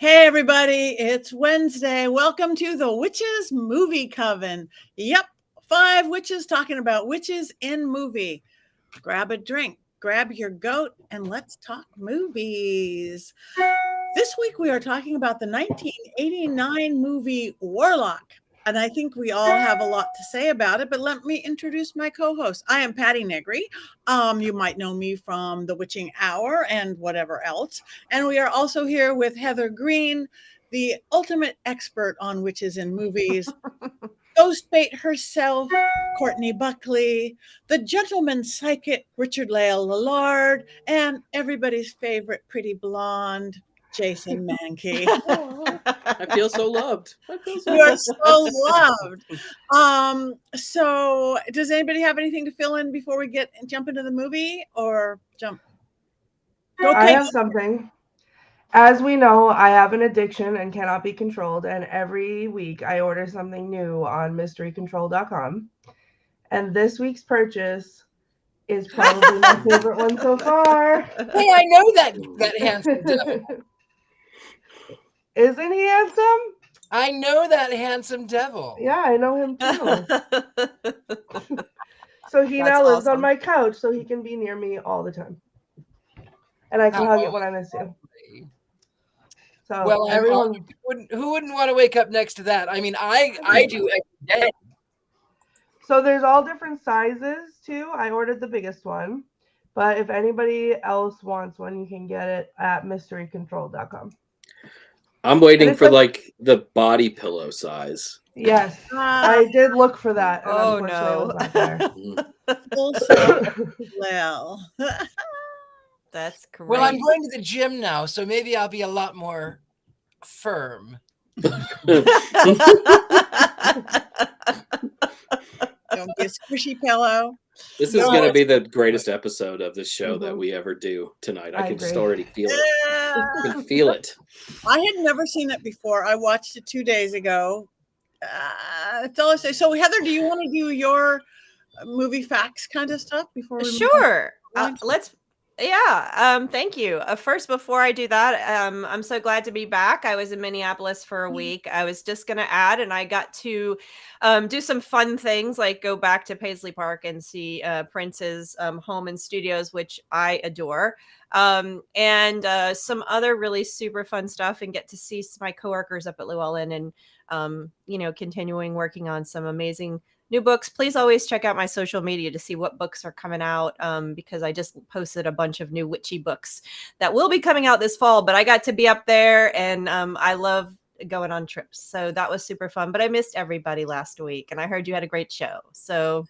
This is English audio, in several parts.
Hey, everybody, it's Wednesday. Welcome to the Witches Movie Coven. Yep, 5 witches talking about witches in movie. Grab a drink, grab your goat, and let's talk movies. This week we are talking about the 1989 movie Warlock. And I think we all have a lot to say about it, but let me introduce my co-host. I am Patti Negri. You might know me from The Witching Hour and whatever else. And we are also here with Heather Greene, the ultimate expert on witches in movies, Ghostbait herself, Courtney Buckley, the gentleman psychic Richard-Lael Lillard, and everybody's favorite pretty blonde Jason Mankey. I feel so loved. You are so loved. So does anybody have anything to fill in before we jump into the movie or jump? Okay. I have something. As we know, I have an addiction and cannot be controlled, and every week I order something new on mysterycontrol.com. And this week's purchase is probably my favorite one so far. Hey, I know that handsome devil. Isn't he handsome? I know that handsome devil. Yeah, I know him too. So he now lives on my couch so he can be near me all the time. And I can hug it when I miss you. So well, everyone who wouldn't want to wake up next to that? I mean, I do every day. So there's all different sizes too. I ordered the biggest one, but if anybody else wants one, you can get it at mysterycontrol.com. I'm waiting for like the body pillow size. Yes, I did look for that. And oh no, it was not there. Well, that's correct. Well, I'm going to the gym now, so maybe I'll be a lot more firm. Don't be a squishy pillow. This is going to be the greatest episode of this show that we ever do tonight. I can just already feel it. I can feel it. I had never seen it before. I watched it 2 days ago. That's all I say. So, Heather, do you want to do your movie facts kind of stuff before we Sure. Let's. Yeah. Thank you. First, before I do that, I'm so glad to be back. I was in Minneapolis for a week. I was just going to add, and I got to do some fun things like go back to Paisley Park and see Prince's home and studios, which I adore. And some other really super fun stuff, and get to see my coworkers up at Llewellyn and, continuing working on some amazing new books. Please always check out my social media to see what books are coming out, because I just posted a bunch of new witchy books that will be coming out this fall, but I got to be up there, and I love going on trips. So that was super fun, but I missed everybody last week, and I heard you had a great show. So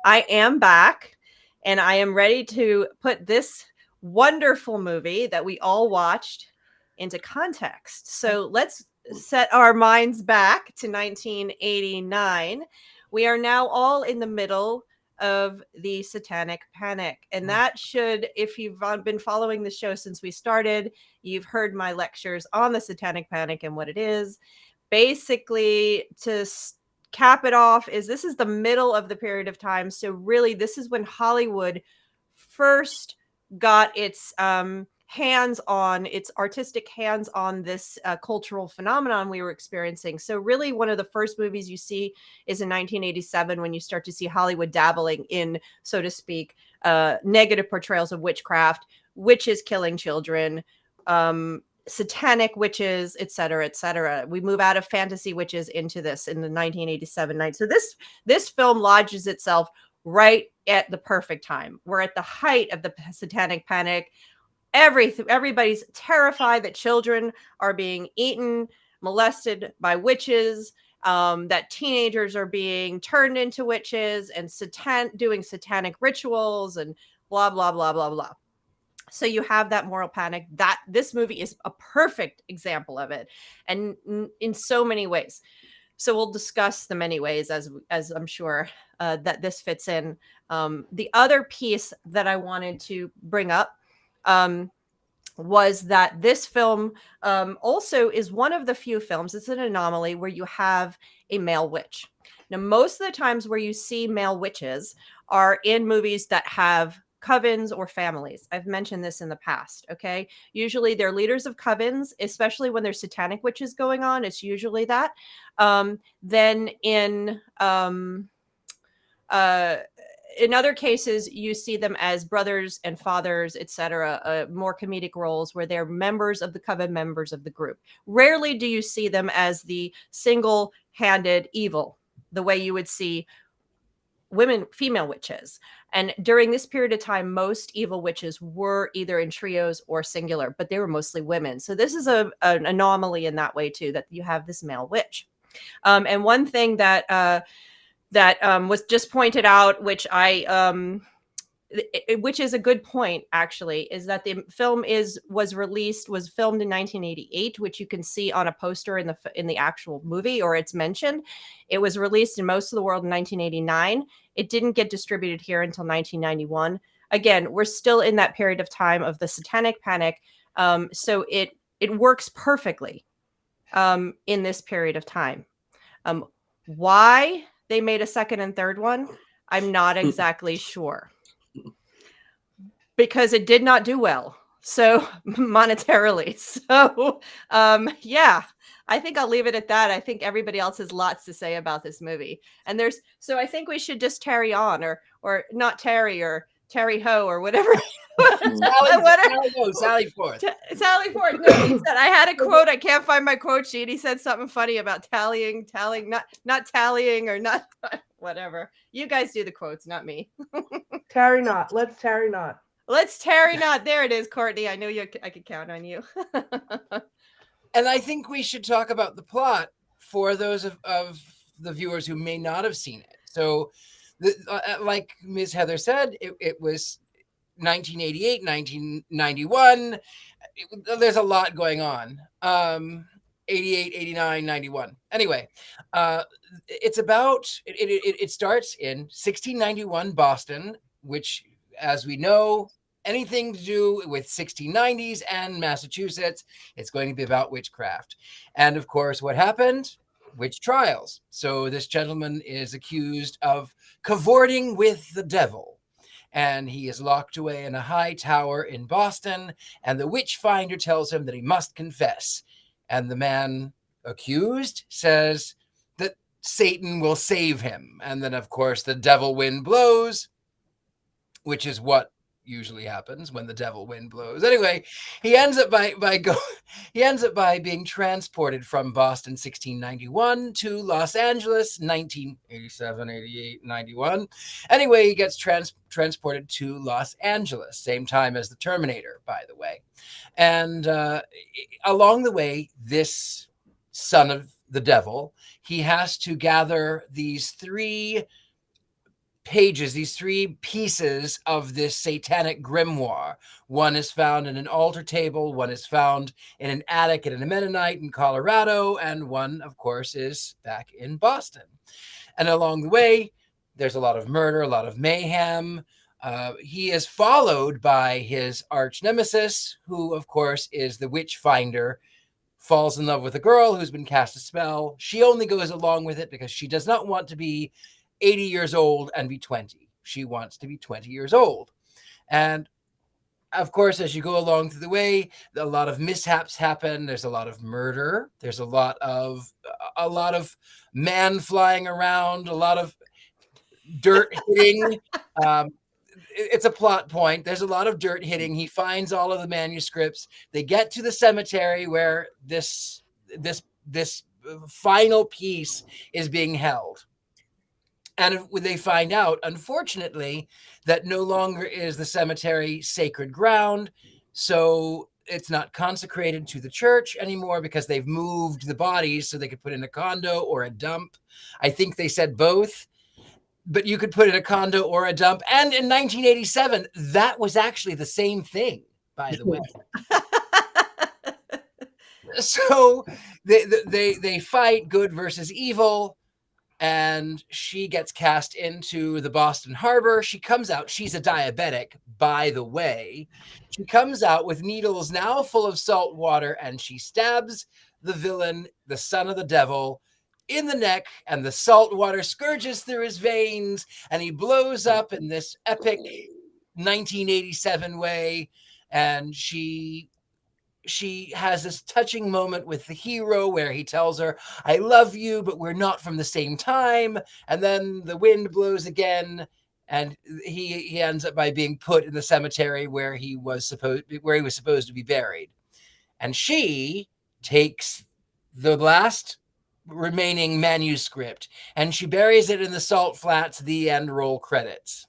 I am back, and I am ready to put this wonderful movie that we all watched into context. So let's set our minds back to 1989. We are now all in the middle of the Satanic Panic. And that should, if you've been following the show since we started, you've heard my lectures on the Satanic Panic and what it is. Basically, to cap it off, this is the middle of the period of time. So really, this is when Hollywood first got its artistic hands on this cultural phenomenon we were experiencing. So really one of the first movies you see is in 1987, when you start to see Hollywood dabbling in, so to speak, negative portrayals of witchcraft, witches killing children, satanic witches, etc., etc. We move out of fantasy witches into this in the 1987 night. So this film lodges itself right at the perfect time. We're at the height of the Satanic Panic. Everybody's terrified that children are being eaten, molested by witches, that teenagers are being turned into witches and doing satanic rituals and blah, blah, blah, blah, blah. So you have that moral panic. That this movie is a perfect example of it, and in so many ways. So we'll discuss the many ways as I'm sure that this fits in. The other piece that I wanted to bring up was that this film also is one of the few films, it's an anomaly, where you have a male witch. Now, most of the times where you see male witches are in movies that have covens or families. I've mentioned this in the past. Okay. Usually they're leaders of covens, especially when there's satanic witches going on. It's usually that. Then in other cases, you see them as brothers and fathers, etc., more comedic roles where they're members of the coven, members of the group. Rarely do you see them as the single-handed evil, the way you would see female witches. And during this period of time, most evil witches were either in trios or singular, but they were mostly women. So this is an anomaly in that way too, that you have this male witch. And one thing that was just pointed out, which is a good point, actually, is that the film was filmed in 1988, which you can see on a poster in the actual movie, or it's mentioned. It was released in most of the world in 1989. It didn't get distributed here until 1991. Again, we're still in that period of time of the Satanic Panic, so it works perfectly in this period of time. Why they made a second and third one, I'm not exactly sure. Because it did not do well, so monetarily. So, yeah, I think I'll leave it at that. I think everybody else has lots to say about this movie. And so I think we should just tarry on, or not tarry, or tarry ho, or whatever. Sally forth. Sally forth. No, he said, I had a quote. I can't find my quote sheet. He said something funny about tallying, not tallying, or not whatever. You guys do the quotes, not me. Tarry not. Let's tarry not. Let's tarry not. There it is, Courtney. I knew I could count on you. And I think we should talk about the plot for those of the viewers who may not have seen it. So, like Ms. Heather said, it was 1988, 1991. There's a lot going on. 88, 89, 91. Anyway, it's about, it starts in 1691 Boston, which, as we know, anything to do with 1690s and Massachusetts, it's going to be about witchcraft. And of course, what happened? Witch trials. So this gentleman is accused of cavorting with the devil, and he is locked away in a high tower in Boston, and the witch finder tells him that he must confess. And the man accused says that Satan will save him. And then, of course, the devil wind blows, which is what usually happens when the devil wind blows. Anyway, he ends up by being transported from Boston 1691 to Los Angeles 1987, 88, 91. Anyway, he gets transported to Los Angeles, same time as the Terminator, by the way. And along the way, this son of the devil, he has to gather these three pieces of this satanic grimoire. One is found in an altar table, one is found in an attic in a Mennonite in Colorado, and one, of course, is back in Boston. And along the way, there's a lot of murder, a lot of mayhem. He is followed by his arch nemesis, who, of course, is the witch finder, falls in love with a girl who's been cast a spell. She only goes along with it because she does not want to be 80 years old and be 20. She wants to be 20 years old. And of course, as you go along through the way, a lot of mishaps happen. There's a lot of murder. There's a lot of man flying around, a lot of dirt hitting. It's a plot point. There's a lot of dirt hitting. He finds all of the manuscripts. They get to the cemetery where this final piece is being held. And they find out, unfortunately, that no longer is the cemetery sacred ground. So it's not consecrated to the church anymore because they've moved the bodies so they could put in a condo or a dump. I think they said both, but you could put in a condo or a dump. And in 1987, that was actually the same thing, by the way. So they fight good versus evil. And she gets cast into the Boston Harbor. She comes out. She's a diabetic, by the way. She comes out with needles now full of salt water, and she stabs the villain, the son of the devil, in the neck, and the salt water scourges through his veins, and he blows up in this epic 1987 way, and she has this touching moment with the hero where he tells her, I love you, but we're not from the same time. And then the wind blows again, and he ends up by being put in the cemetery where he was supposed to be buried. And she takes the last remaining manuscript and she buries it in the salt flats. The end, roll credits.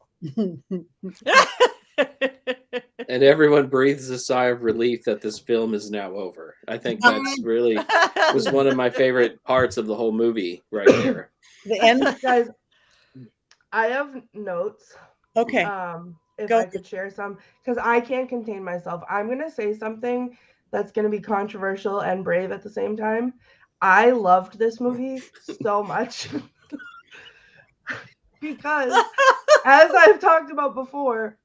And everyone breathes a sigh of relief that this film is now over. I think that's really was one of my favorite parts of the whole movie right there. The end, guys. I have notes. Okay. If I could share some, because I can't contain myself. I'm going to say something that's going to be controversial and brave at the same time. I loved this movie so much because, as I've talked about before,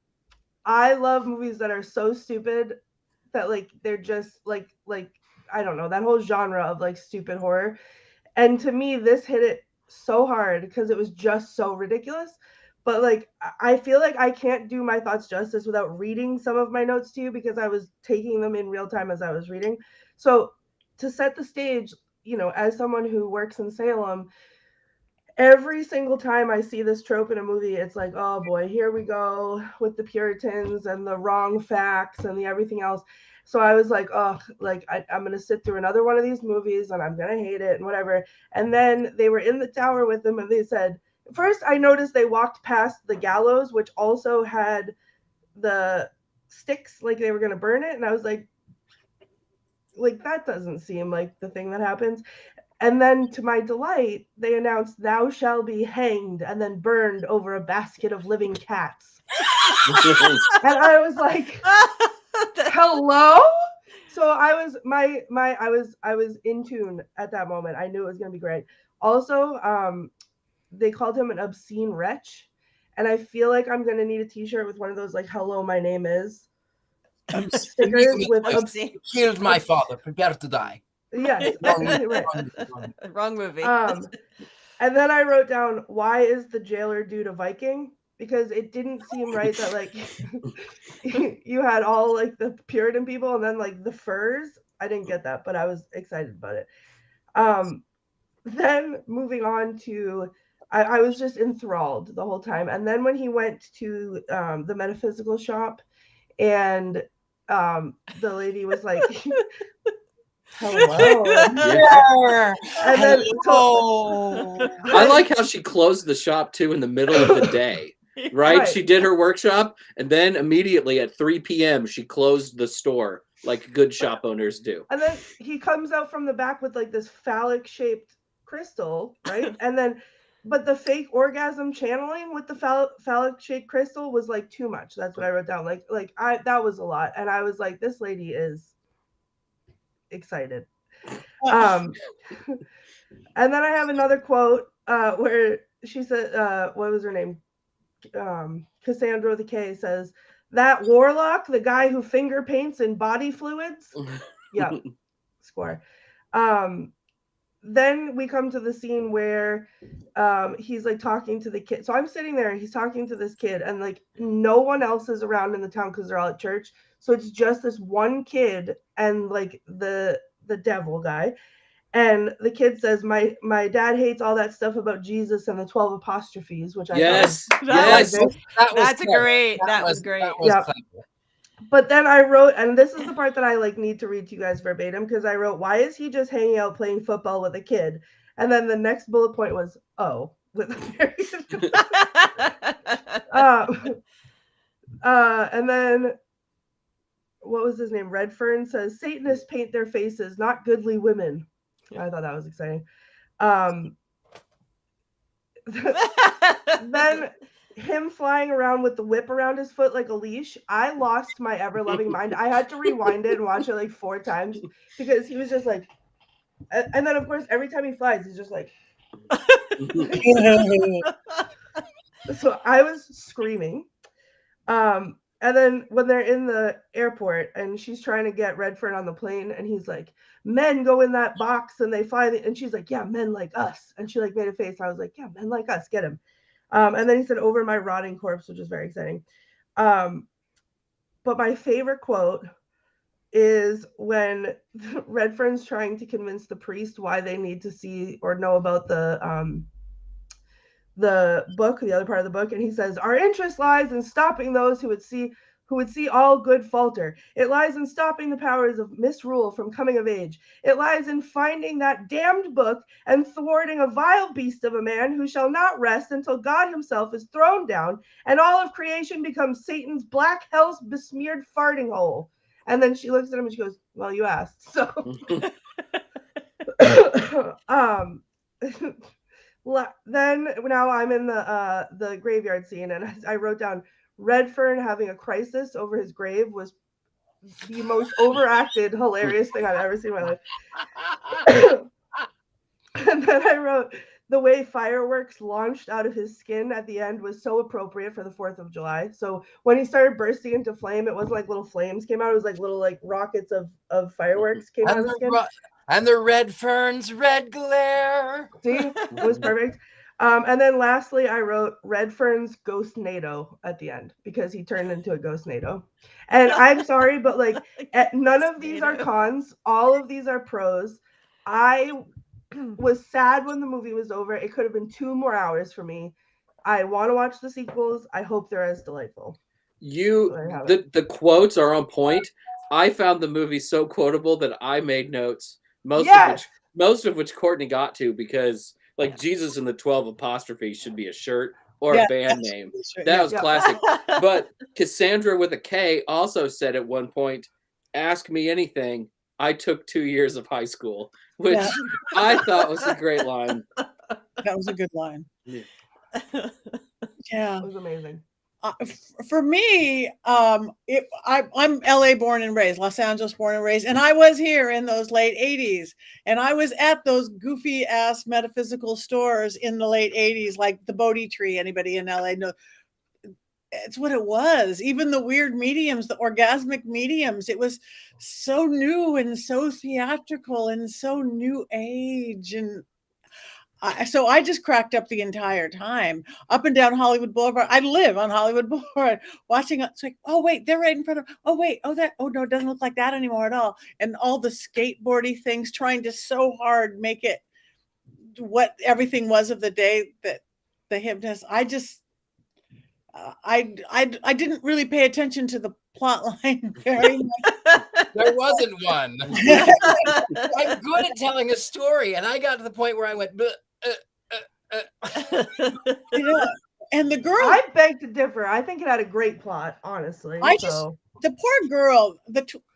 I love movies that are so stupid that like they're just like I don't know, that whole genre of like stupid horror. And to me, this hit it so hard because it was just so ridiculous. But like I feel like I can't do my thoughts justice without reading some of my notes to you because I was taking them in real time as I was reading. So to set the stage, you know, as someone who works in Salem, every single time I see this trope in a movie, it's like, oh boy, here we go with the Puritans and the wrong facts and the everything else. So I was like, oh, like I'm going to sit through another one of these movies and I'm going to hate it and whatever. And then they were in the tower with them and they said, first I noticed they walked past the gallows, which also had the sticks, like they were going to burn it. And I was like, that doesn't seem like the thing that happens. And then to my delight, they announced, thou shall be hanged and then burned over a basket of living cats. And I was like, hello? So I was I was in tune at that moment. I knew it was going to be great. Also, they called him an obscene wretch. And I feel like I'm going to need a t-shirt with one of those like, hello, my name is stickers with obscene. Killed my father, prepare to die. Yes, wrong movie. And then I wrote down, why is the jailer dude a Viking? Because it didn't seem right that like you had all like the Puritan people and then like the furs. I didn't get that, but I was excited about it. Then moving on to, I was just enthralled the whole time. And then when he went to the metaphysical shop and the lady was like, hello. Yeah. And then I like how she closed the shop too in the middle of the day. Right? She did her workshop and then immediately at 3 p.m. she closed the store like good shop owners do. And then he comes out from the back with like this phallic shaped crystal, right? And then but the fake orgasm channeling with the phallic shaped crystal was like too much. That's what I wrote down. That was a lot. And I was like, this lady is excited. And then I have another quote where she said, what was her name? Cassandra the K says, that Warlock, the guy who finger paints in body fluids. Yep. Score. Then we come to the scene where he's like talking to the kid. So I'm sitting there and he's talking to this kid and like no one else is around in the town because they're all at church. So it's just this one kid and like the devil guy. And the kid says, my dad hates all that stuff about Jesus and the 12 apostrophes, which I That was great. Yeah. But then I wrote, and this is the part that I like need to read to you guys verbatim, because I wrote, why is he just hanging out playing football with a kid? And then the next bullet point was, with and then what was his name? Redfern says, Satanists paint their faces, not goodly women. I thought that was exciting. Then him flying around with the whip around his foot like a leash. I lost my ever-loving mind. I had to rewind it and watch it like 4 times because he was just like, and then of course every time he flies, he's just like. So I was screaming. And then when they're in the airport and she's trying to get Redfern on the plane and he's like, men go in that box and they fly. And she's like, yeah, men like us. And she like made a face. I was like, yeah, men like us, get him. And then he said, over my rotting corpse, which is very exciting. But my favorite quote is when Redfern's trying to convince the priest why they need to see or know about the book, the other part of the book, and he says, "Our interest lies in stopping those who would see all good falter. It lies in stopping the powers of misrule from coming of age. It lies in finding that damned book and thwarting a vile beast of a man who shall not rest until God himself is thrown down and all of creation becomes Satan's black hell's besmeared farting hole." And then she looks at him and she goes, "Well, you asked." So then now I'm in the graveyard scene, and I wrote down, Redfern having a crisis over his grave was the most overacted, hilarious thing I've ever seen in my life. And then I wrote, the way fireworks launched out of his skin at the end was so appropriate for the 4th of July. So when he started bursting into flame, it wasn't like little flames came out. It was like little rockets of fireworks came out of his skin. And the Redfern's red glare. See, it was perfect. And then lastly, I wrote Redfern's Ghost NATO at the end because he turned into a Ghost NATO. And I'm sorry, but none of these are cons. All of these are pros. I was sad when the movie was over. It could have been 2 more hours for me. I want to watch the sequels. I hope they're as delightful. The quotes are on point. I found the movie so quotable that I made notes, most of which Courtney got to, because Jesus and the 12 apostrophes should be a shirt or a band name. That was classic. But Cassandra with a K also said at one point, "Ask me anything. I took 2 years of high school," which I thought was a great line. That was a good line. Yeah. Yeah. It was amazing. For me, I'm LA born and raised, Los Angeles born and raised, and I was here in those late 80s, and I was at those goofy ass metaphysical stores in the late 80s, like the Bodhi Tree. Anybody in LA know? It's what it was. Even the weird mediums, the orgasmic mediums, it was so new and so theatrical and so new age. And so I just cracked up the entire time, up and down Hollywood Boulevard. I live on Hollywood Boulevard, watching. It's like, oh wait, they're right in front of. Oh wait, oh no, it doesn't look like that anymore at all. And all the skateboardy things, trying to so hard make it what everything was of the day. That the hypnotist. I didn't really pay attention to the plot line very much. There wasn't one. I'm good at telling a story, and I got to the point where I went. And the girl. I beg to differ. I think it had a great plot, honestly. The poor girl.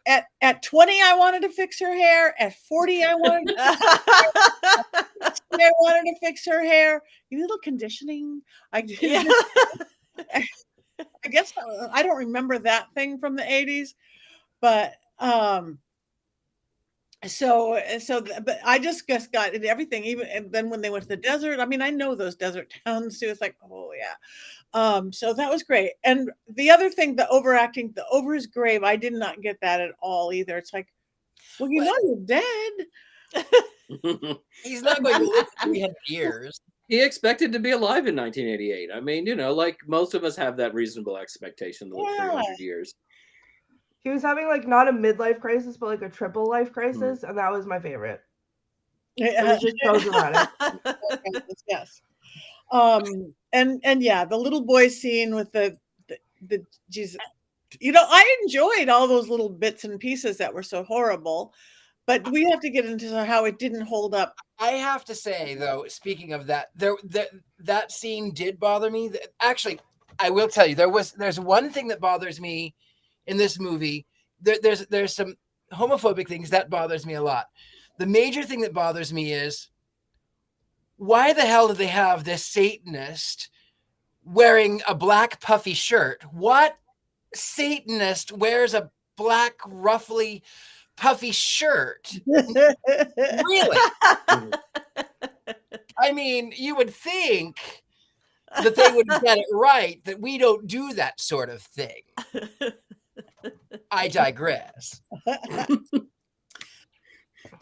At 20, I wanted to fix her hair. At 40, I wanted to fix her hair. A little conditioning. I guess I don't remember that thing from the 80s, but but I just got everything. Even and then when they went to the desert, I mean, I know those desert towns too. It's like, oh yeah. So that was great. And the other thing, the overacting, the over his grave, I did not get that at all either. It's like, well, you're dead. He's not going to live 300 years. He expected to be alive in 1988. I mean, most of us have that reasonable expectation to live 300 years. He was having not a midlife crisis, but a triple life crisis, and that was my favorite. It was just so dramatic. Yes. And yeah, the little boy scene with the Jesus. I enjoyed all those little bits and pieces that were so horrible. But we have to get into how it didn't hold up. I have to say, though, speaking of that, that scene did bother me. Actually, I will tell you, there's one thing that bothers me in this movie. There's some homophobic things that bothers me a lot. The major thing that bothers me is, why the hell do they have this Satanist wearing a black puffy shirt? What Satanist wears a black, roughly puffy shirt? Really? I mean, you would think that they would get it right, that we don't do that sort of thing. I digress.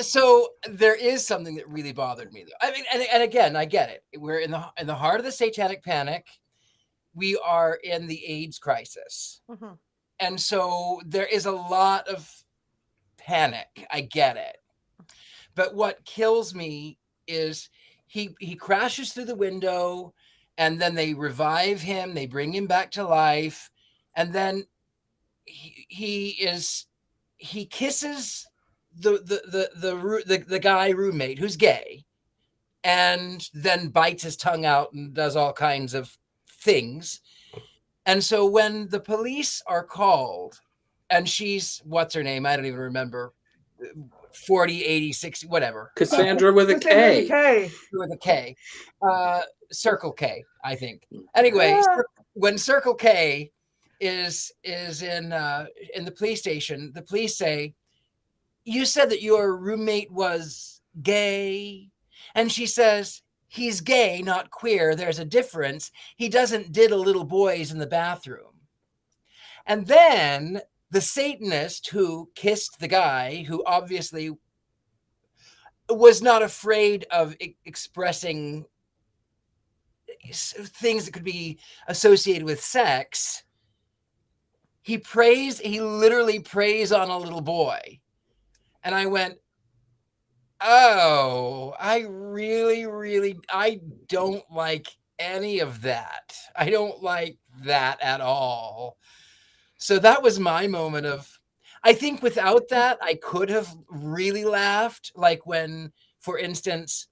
So there is something that really bothered me, though. I mean, and again, I get it. We're in the heart of the satanic panic. we are in the AIDS crisis. Mhm. And so there is a lot of panic. I get it. But what kills me is he crashes through the window, and then they revive him. They bring him back to life. And then he kisses the guy roommate who's gay, and then bites his tongue out and does all kinds of things. And so when the police are called, and she's, what's her name? I don't even remember. 40, 80, 60, whatever. Cassandra with a K. With a K. Circle K, I think. Anyway, when Circle K is in the police station, the police say, "You said that your roommate was gay." And she says, "He's gay, not queer. There's a difference. He doesn't diddle little boys in the bathroom." And then the Satanist who kissed the guy, who obviously was not afraid of expressing things that could be associated with sex, he literally preys on a little boy. And I went, oh, I don't like any of that. I don't like that at all. So that was my moment of, I think without that, I could have really laughed. Like when, for instance,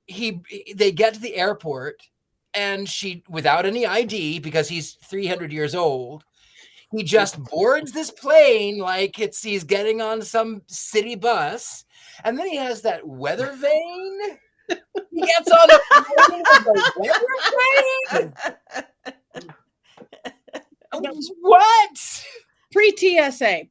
they get to the airport, and she, without any ID, because he's 300 years old, he just boards this plane like he's getting on some city bus. And then he has that weather vane. He gets on a plane with a weather vane. What? Pre-TSA.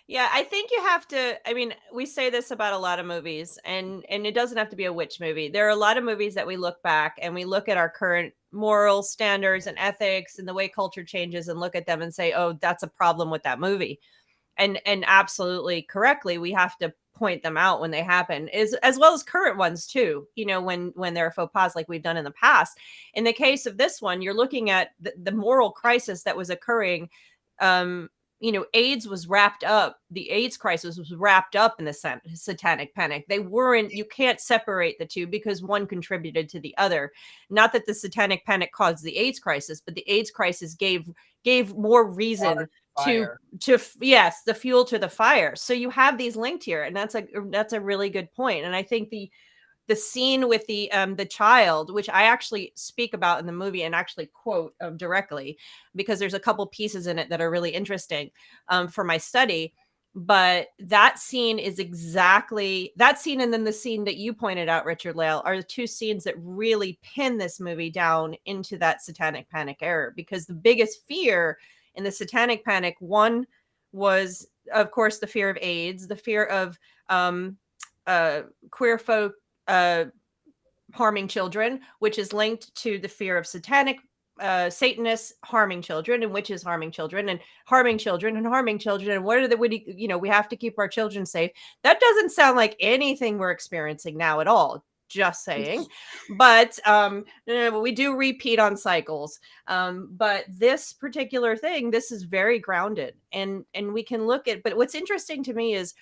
Yeah, I think you have to, I mean, we say this about a lot of movies, and it doesn't have to be a witch movie. There are a lot of movies that we look back and we look at our current moral standards and ethics and the way culture changes and look at them and say, oh, that's a problem with that movie. And absolutely correctly, we have to point them out when they happen, as well as current ones too, you know, when there are faux pas like we've done in the past. In the case of this one, you're looking at the moral crisis that was occurring. You know, AIDS was wrapped up. The AIDS crisis was wrapped up in the satanic panic. They weren't, you can't separate the two because one contributed to the other. Not that the satanic panic caused the AIDS crisis, but the AIDS crisis gave more reason to yes, the fuel to the fire. So you have these linked here, and that's a really good point. And I think the scene with the child, which I actually speak about in the movie and actually quote directly, because there's a couple pieces in it that are really interesting for my study. But that scene is exactly that scene, and then the scene that you pointed out, Richard-Lael, are the two scenes that really pin this movie down into that satanic panic era. Because the biggest fear in the satanic panic, one was, of course, the fear of AIDS, the fear of queer folk harming children, which is linked to the fear of Satanists harming children, and witches harming children, and harming children, and harming children. And what are the, you know, we have to keep our children safe. That doesn't sound like anything we're experiencing now at all. Just saying. But we do repeat on cycles. But this particular thing, this is very grounded, and we can look at, but what's interesting to me is,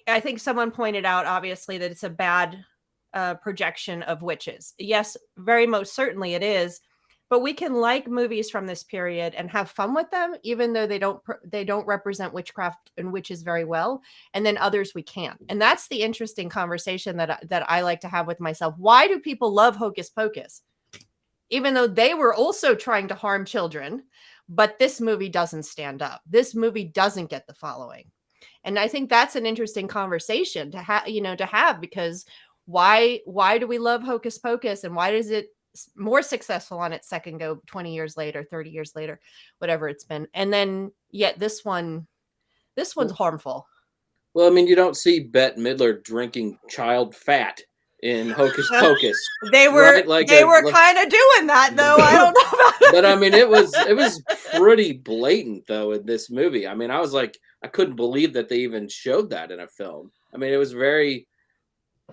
I think someone pointed out, obviously, that it's a bad projection of witches. Yes, very most certainly it is. But we can like movies from this period and have fun with them, even though they don't represent witchcraft and witches very well. And then others we can't. And that's the interesting conversation that I like to have with myself. Why do people love Hocus Pocus? Even though they were also trying to harm children, but this movie doesn't stand up. This movie doesn't get the following. And I think that's an interesting conversation to have, because why do we love Hocus Pocus, and why is it more successful on its second go 20 years later, 30 years later, whatever it's been? And then yet this one's harmful. Well, I mean, you don't see Bette Midler drinking child fat in Hocus Pocus. They were kind of doing that, though. I don't know about it. But I mean, it was pretty blatant though in this movie. I mean, I was like, I couldn't believe that they even showed that in a film. I mean, it was very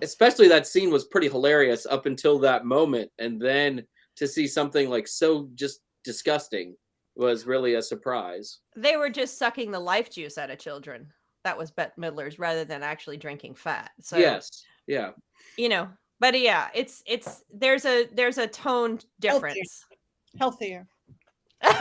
especially that scene was pretty hilarious up until that moment, and then to see something like so just disgusting was really a surprise. They were just sucking the life juice out of children. That was Bette Midler's, rather than actually drinking fat. So yes, yeah, but yeah, it's there's a tone difference. Healthier. But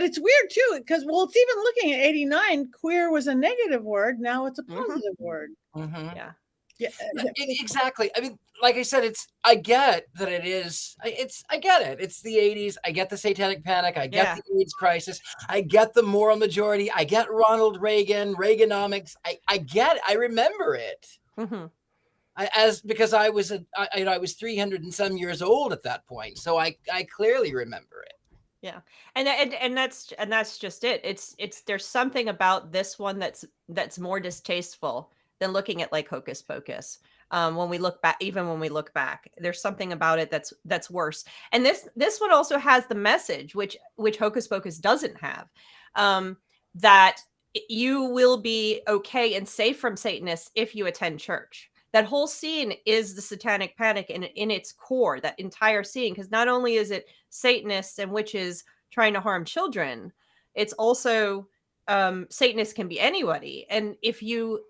it's weird too, because it's even looking at 89, queer was a negative word, now it's a positive word. Yeah. Yeah, exactly. I mean, like I said, I get that it is. I get it. It's the 80s. I get the Satanic Panic. I get the AIDS crisis. I get the moral majority. I get Ronald Reagan, Reaganomics. I get it. I remember it. Because I was 300 and some years old at that point, so I clearly remember it. Yeah, and that's just it. It's there's something about this one that's more distasteful than looking at like Hocus Pocus. When we look back, there's something about it that's worse. And this one also has the message which Hocus Pocus doesn't have, that you will be okay and safe from Satanists if you attend church. That whole scene is the Satanic Panic in its core, that entire scene, because not only is it Satanists and witches trying to harm children, it's also Satanists can be anybody. And if you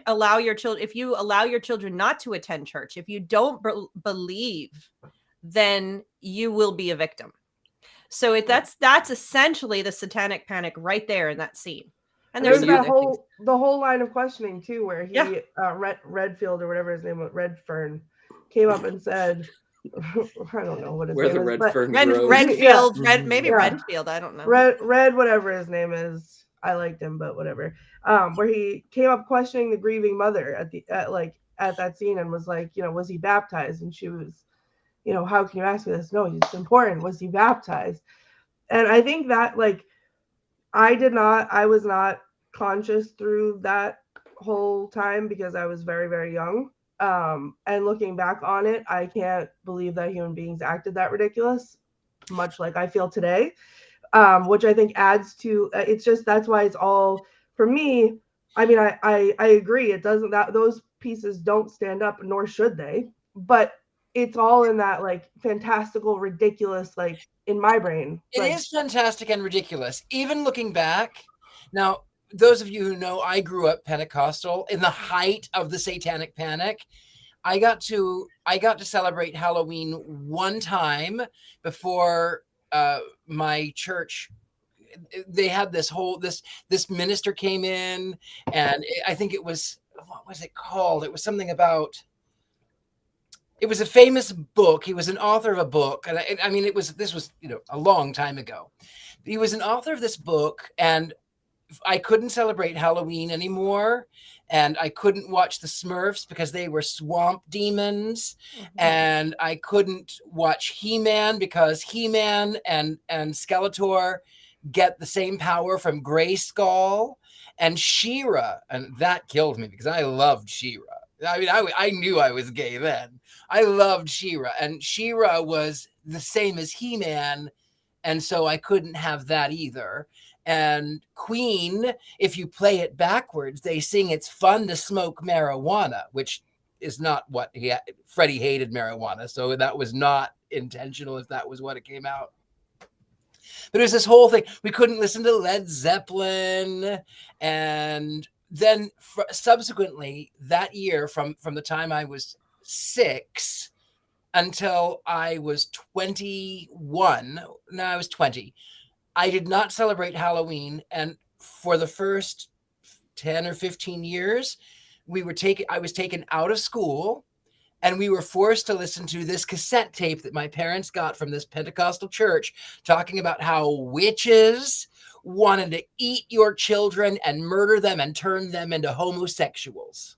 allow your children not to attend church, if you don't believe, then you will be a victim. So that's essentially the Satanic Panic right there in that scene. And there's that the whole line of questioning too, where he Redfield or whatever his name was, Redfern, came up and said, I don't know what his name is. Redfield, Redfield, I don't know. Red, whatever his name is. I liked him, but whatever. Where he came up questioning the grieving mother at that scene and was like, was he baptized? And she was, how can you ask me this? No, it's important. Was he baptized? And I think that I was not conscious through that whole time because I was very, very young. And looking back on it, I can't believe that human beings acted that ridiculous, much like I feel today. Which I think adds to it's just, that's why it's all, for me, I mean, I agree, it doesn't, that those pieces don't stand up, nor should they, but it's all in that fantastical, ridiculous, in my brain. It is fantastic and ridiculous, even looking back. Now, those of you who know, I grew up Pentecostal in the height of the Satanic Panic. I got to celebrate Halloween one time before my church. They had this minister came in, and I think it was, what was it called? It was something about, it was a famous book. He was an author of a book. And I mean, this was a long time ago. He was an author of this book, and I couldn't celebrate Halloween anymore. And I couldn't watch the Smurfs because they were swamp demons. And I couldn't watch He-Man because He-Man and Skeletor get the same power from Grayskull. And She-Ra, and that killed me because I loved She-Ra. I mean, I knew I was gay then. I loved She-Ra, and She-Ra was the same as He-Man, and so I couldn't have that either. And Queen, if you play it backwards, they sing "It's fun to smoke marijuana," which is not what Freddie hated marijuana, so that was not intentional if that was what it came out. But it was this whole thing. We couldn't listen to Led Zeppelin, and then subsequently that year, from the time I was 6 until I was 21, no, I was 20, I did not celebrate Halloween. And for the first 10 or 15 years, I was taken out of school, and we were forced to listen to this cassette tape that my parents got from this Pentecostal church talking about how witches wanted to eat your children and murder them and turn them into homosexuals.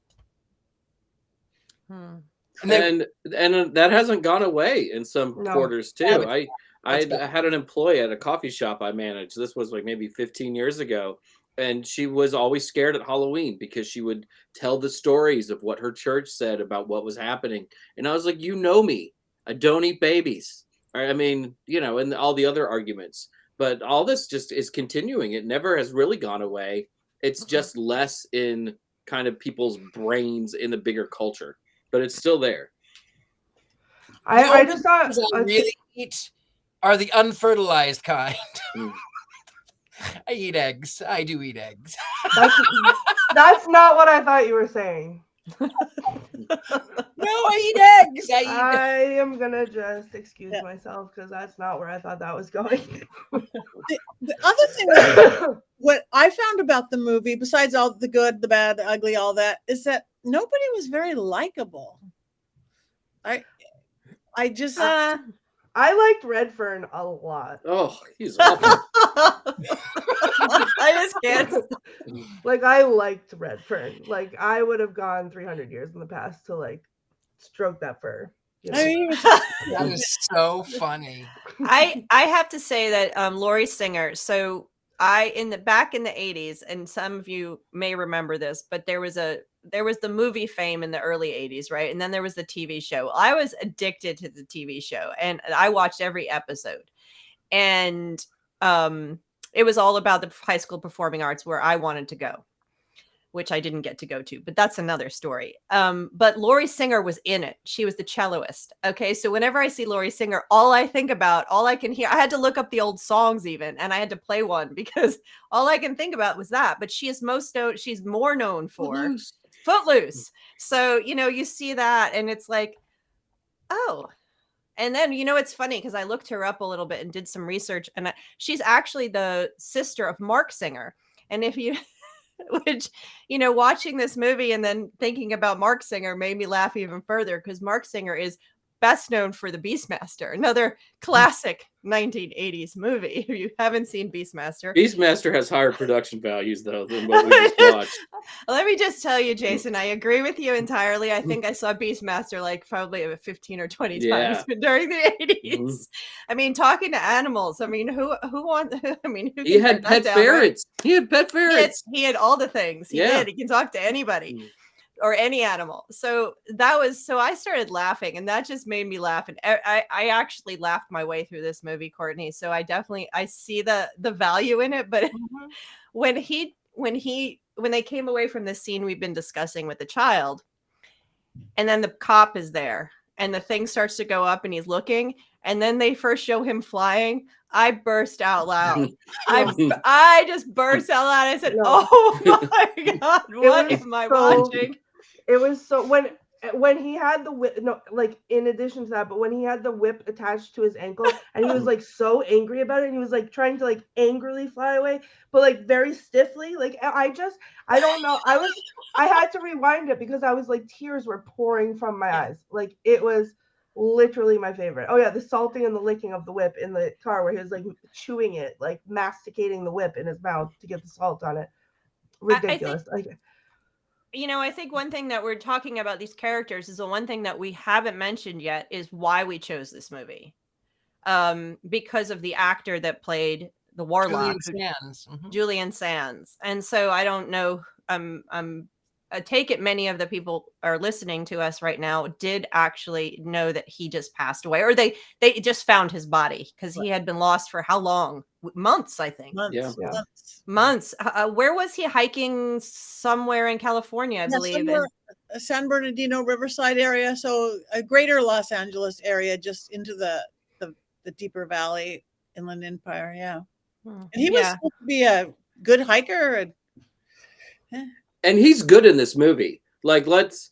And that hasn't gone away in some quarters too. I had an employee at a coffee shop I managed. This was maybe 15 years ago. And she was always scared at Halloween because she would tell the stories of what her church said about what was happening. And I was like, me, I don't eat babies. I mean, and all the other arguments. but all this just is continuing. It never has really gone away. It's just less in kind of people's brains in the bigger culture, but it's still there. I just thought I really eat are the unfertilized kind. I eat eggs. I do eat eggs. That's not what I thought you were saying. No, I eat eggs. I am gonna just excuse myself because that's not where I thought that was going. The other thing, what I found about the movie, besides all the good, the bad, the ugly, all that, is that nobody was very likable. I just I liked Redfern a lot. Oh, he's awful. I just can't. Like, I liked Redfern. Like, I would have gone 300 years in the past to like stroke that fur. You know? I mean, That is so funny. I have to say that Laurie Singer. So back in the 80s, and some of you may remember this, but there was the movie Fame in the early 80s, right? And then there was the TV show. I was addicted to the TV show, and I watched every episode. And it was all about the high school performing arts where I wanted to go, which I didn't get to go to, but that's another story. But Laurie Singer was in it. She was the celloist. Okay. So whenever I see Laurie Singer, all I can hear, I had to look up the old songs even, and I had to play one because all I can think about was that. But she's more known for Footloose. So, you see that and it's like, oh. And then, it's funny because I looked her up a little bit and did some research, and she's actually the sister of Mark Singer. And if you, which, watching this movie and then thinking about Mark Singer made me laugh even further because Mark Singer is best known for The Beastmaster, another classic 1980s movie. If you haven't seen Beastmaster has higher production values though than what we just watched. Let me just tell you, Jason, I agree with you entirely. I think I saw Beastmaster like probably 15 or 20 times during the 80s. I mean, talking to animals. I mean, who wants? I mean, he had pet ferrets. He had pet ferrets. He had all the things. He did. He can talk to anybody. Or any animal. So I started laughing, and that just made me laugh. And I actually laughed my way through this movie, Courtney. So I see the value in it. But when they came away from the scene we've been discussing with the child, and then the cop is there, and the thing starts to go up, and he's looking, and then they first show him flying, I burst out loud. I just burst out loud. I said, "Oh my God, what am I watching?" It was so when he had the whip, no, like in addition to that, but when he had the whip attached to his ankle and he was like so angry about it, and he was like trying to like angrily fly away, but like very stiffly. Like I don't know. I had to rewind it because I was like tears were pouring from my eyes. Like it was literally my favorite. Oh yeah, the salting and the licking of the whip in the car where he was like chewing it, like masticating the whip in his mouth to get the salt on it. Ridiculous. I think one thing that we're talking about these characters is the one thing that we haven't mentioned yet is why we chose this movie. Because of the actor that played the Warlock, Julian Sands. And so I don't know. I take it many of the people are listening to us right now did actually know that he just passed away, or they just found his body because he had been lost for how long? Months, I think. Months. Where was he hiking? Somewhere in California, I believe. San Bernardino, Riverside area. So a greater Los Angeles area, just into the deeper valley, Inland Empire. Yeah. And he was supposed to be a good hiker. And he's good in this movie. Like, as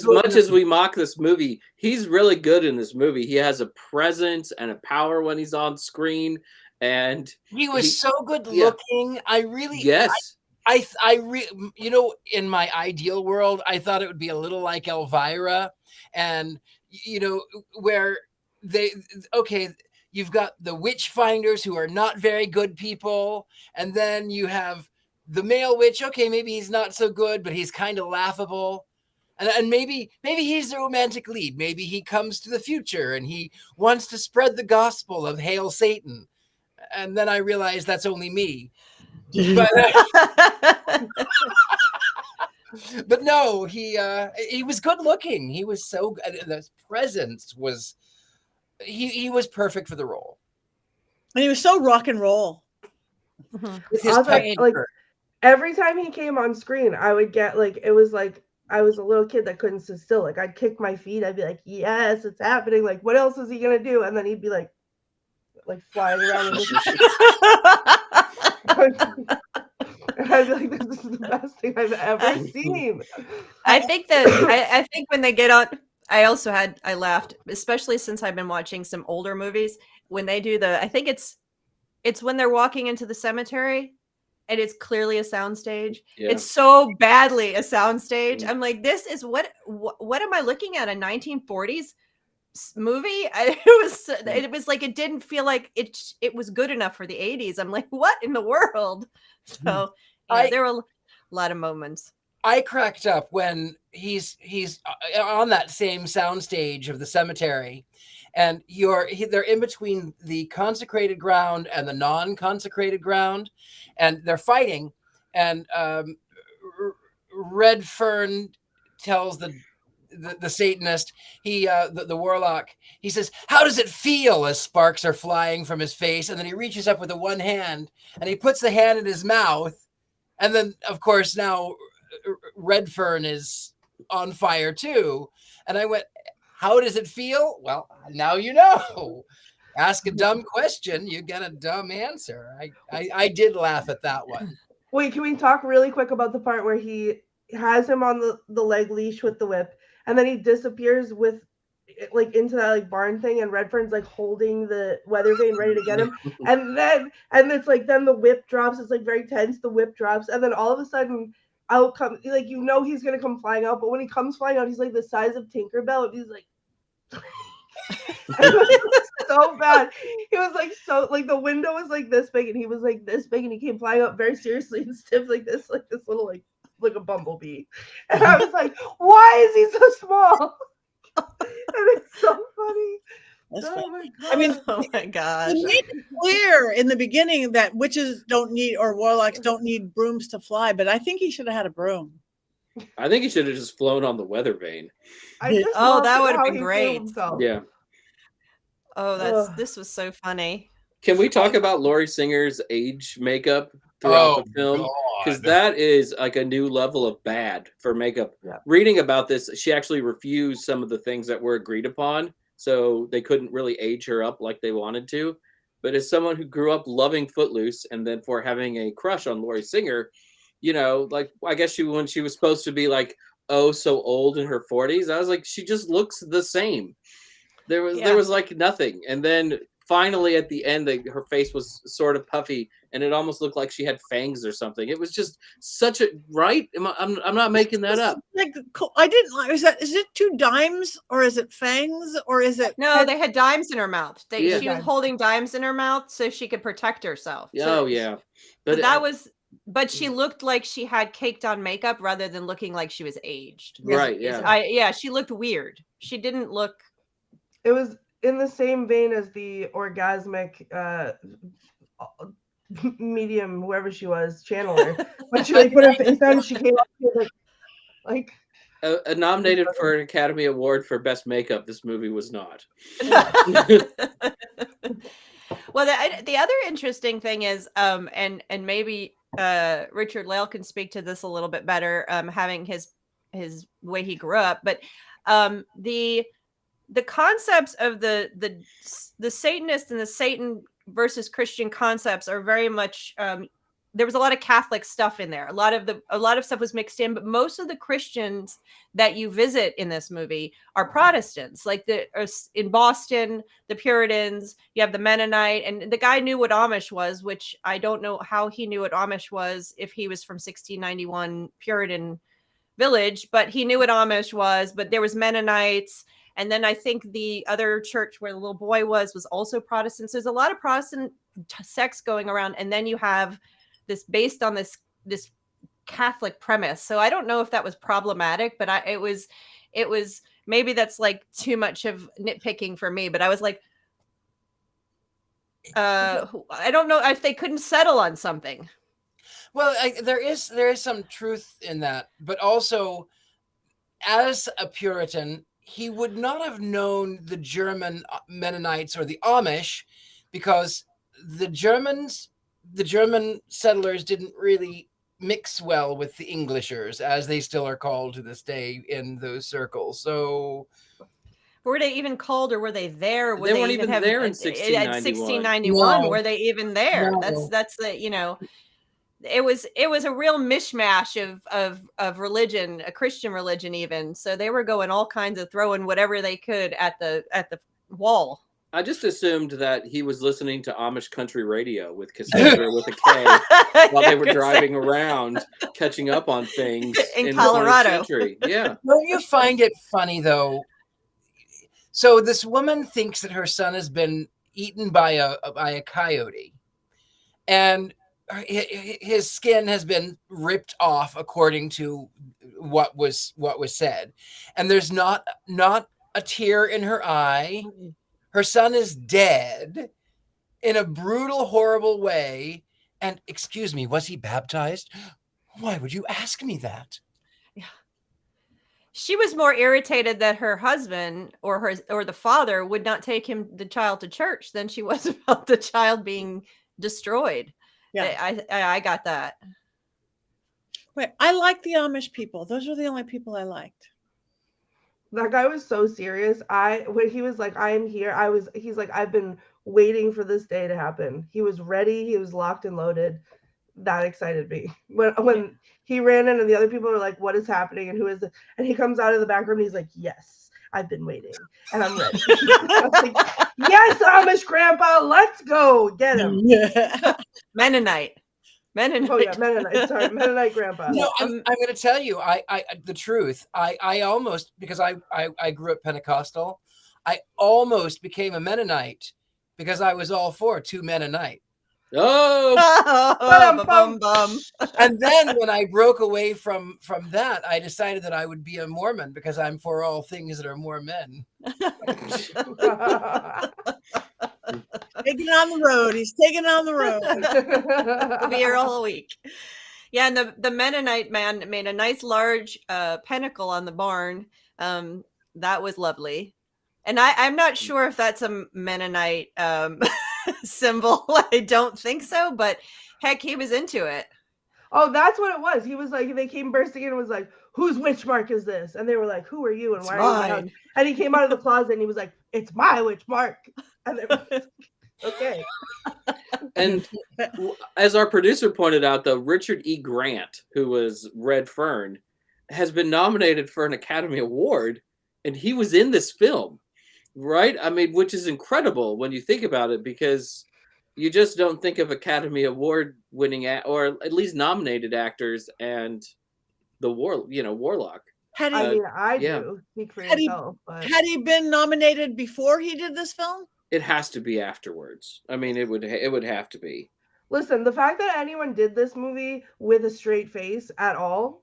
much as we mock this movie, he's really good in this movie. He has a presence and a power when he's on screen. And he was so good looking. I really, in my ideal world, I thought it would be a little like Elvira, and where you've got the witch finders who are not very good people, and then you have the male witch. Okay, maybe he's not so good, but he's kind of laughable. And maybe he's the romantic lead. Maybe he comes to the future and he wants to spread the gospel of Hail Satan. And then I realized that's only me. But no, he was good looking. He was so good. His presence was he was perfect for the role. And he was so rock and roll. With his like every time he came on screen, I would get like, it was like I was a little kid that couldn't sit still. Like I'd kick my feet. I'd be like, yes, it's happening. Like, what else is he gonna do? And then he'd be like flying around with his and I'd be like, this is the best thing I've ever seen. I think I think when they get on, I laughed, especially since I've been watching some older movies when they do I think it's when they're walking into the cemetery and it's clearly a soundstage. Yeah. It's so badly a soundstage. I'm like, this is what am I looking at? A 1940s movie? It was like, it didn't feel like it was good enough for the 80s. I'm like, what in the world? So there were a lot of moments. I cracked up when he's on that same soundstage of the cemetery, and they're in between the consecrated ground and the non-consecrated ground, and they're fighting. And Redfern tells the Satanist, the Warlock, he says, "How does it feel?" as sparks are flying from his face, and then he reaches up with the one hand and he puts the hand in his mouth, and then of course now Redfern is on fire too. And I went, how does it feel? Well, now you know. Ask a dumb question, you get a dumb answer. I did laugh at that one. Wait, can we talk really quick about the part where he has him on the leg leash with the whip, and then he disappears with into that barn thing, and Redfern's holding the weather vane ready to get him, and it's then the whip drops. It's very tense. The whip drops, and then all of a sudden out comes he's gonna come flying out, but when he comes flying out, he's the size of Tinkerbell, and he's so bad. He was the window was this big, and he was this big, and he came flying out very seriously and stiff this little like a bumblebee, and I was like, why is he so small? And it's so funny. That's oh funny. my I mean, oh my gosh. He made it clear in the beginning that witches don't need, or warlocks don't need brooms to fly, but I think he should have had a broom. I think he should have just flown on the weather vane. That would have been great. Yeah. Oh, this was so funny. Can we talk about Laurie Singer's age makeup throughout the film? Because that is a new level of bad for makeup. Yeah. Reading about this, she actually refused some of the things that were agreed upon, so they couldn't really age her up like they wanted to. But as someone who grew up loving Footloose, and then for having a crush on Laurie Singer, I guess when she was supposed to be so old in her 40s, I was like, she just looks the same. There was nothing, and then finally at the end, her face was sort of puffy, and it almost looked like she had fangs or something. It was just such a right. I'm not making that up. I didn't. Is it 2 dimes, or is it fangs, or is it? No, they had dimes in her mouth. She was holding dimes in her mouth so she could protect herself. Oh yeah, but she looked like she had caked on makeup rather than looking like she was aged. Right. Yeah. She looked weird. She didn't look. It was in the same vein as the orgasmic medium, whoever she was, channeler. When she put her face on, she came up here nominated for an Academy Award for Best Makeup. This movie was not. Well, the other interesting thing is, and maybe Richard-Lael can speak to this a little bit better, having his way he grew up, but the concepts of the Satanist and the Satan versus Christian concepts are very much there was a lot of Catholic stuff in there. A lot of stuff was mixed in, but most of the Christians that you visit in this movie are Protestants. In Boston, the Puritans, you have the Mennonite, and the guy knew what Amish was, which I don't know how he knew what Amish was if he was from 1691 Puritan village, but he knew what Amish was. But there was Mennonites. And then I think the other church where the little boy was also Protestant. So there's a lot of Protestant sects going around. And then you have this based on this Catholic premise. So I don't know if that was problematic, but it was maybe that's too much of nitpicking for me. But I was like, I don't know if they couldn't settle on something. Well, there is some truth in that, but also as a Puritan, he would not have known the German Mennonites or the Amish because the German settlers didn't really mix well with the Englishers, as they still are called to this day in those circles. So were they even called, or were they there? They weren't even there in 1691. 1691. No. Were they even there? No. That's the, you know, it was a real mishmash of religion, a Christian religion even. So they were going all kinds of throwing whatever they could at the wall. I just assumed that he was listening to Amish country radio with Cassandra with a K while they were driving around, catching up on things in Colorado. The 20th century. Yeah. Don't you find it funny though? So this woman thinks that her son has been eaten by a coyote, and his skin has been ripped off, according to what was said, and there's not a tear in her eye. Her son is dead in a brutal, horrible way. And excuse me, was he baptized? Why would you ask me that? Yeah. She was more irritated that her husband or the father would not take the child to church than she was about the child being destroyed. Yeah, I got that. Wait, I like the Amish people. Those were the only people I liked. That guy was so serious. When he was like, I am here, he's like, I've been waiting for this day to happen. He was ready. He was locked and loaded. That excited me. When he ran in and the other people are like, what is happening? And who is it? And he comes out of the back room and he's like, yes, I've been waiting and I'm ready. I was like, yes, Amish grandpa, let's go get him. Yeah. Mennonite. Oh yeah, Mennonite. Sorry, Mennonite grandpa. No, I'm going to tell you, the truth. I almost, because I grew up Pentecostal, I almost became a Mennonite because I was all for two Mennonite. Oh, And then when I broke away from that, I decided that I would be a Mormon because I'm for all things that are Mormon. Taking on the road. He's taking on the road. We'll be here all week. Yeah, and the Mennonite man made a nice large pinnacle on the barn. That was lovely. And I'm not sure if that's a Mennonite symbol. I don't think so, but heck, he was into it. Oh, that's what it was. He was like, they came bursting in and was like, whose witch mark is this? And they were like, who are you? And why are you? And he came out of the closet and he was like, it's my witch mark. And they were like, okay. And as our producer pointed out, though, Richard E. Grant, who was Red Fern, has been nominated for an Academy Award, and he was in this film, right? I mean, which is incredible when you think about it, because you just don't think of Academy Award winning or at least nominated actors and the Warlock. I do. Speak for yourself. Had he been nominated before he did this film? It has to be afterwards. I mean, it would have to be. Listen, the fact that anyone did this movie with a straight face at all,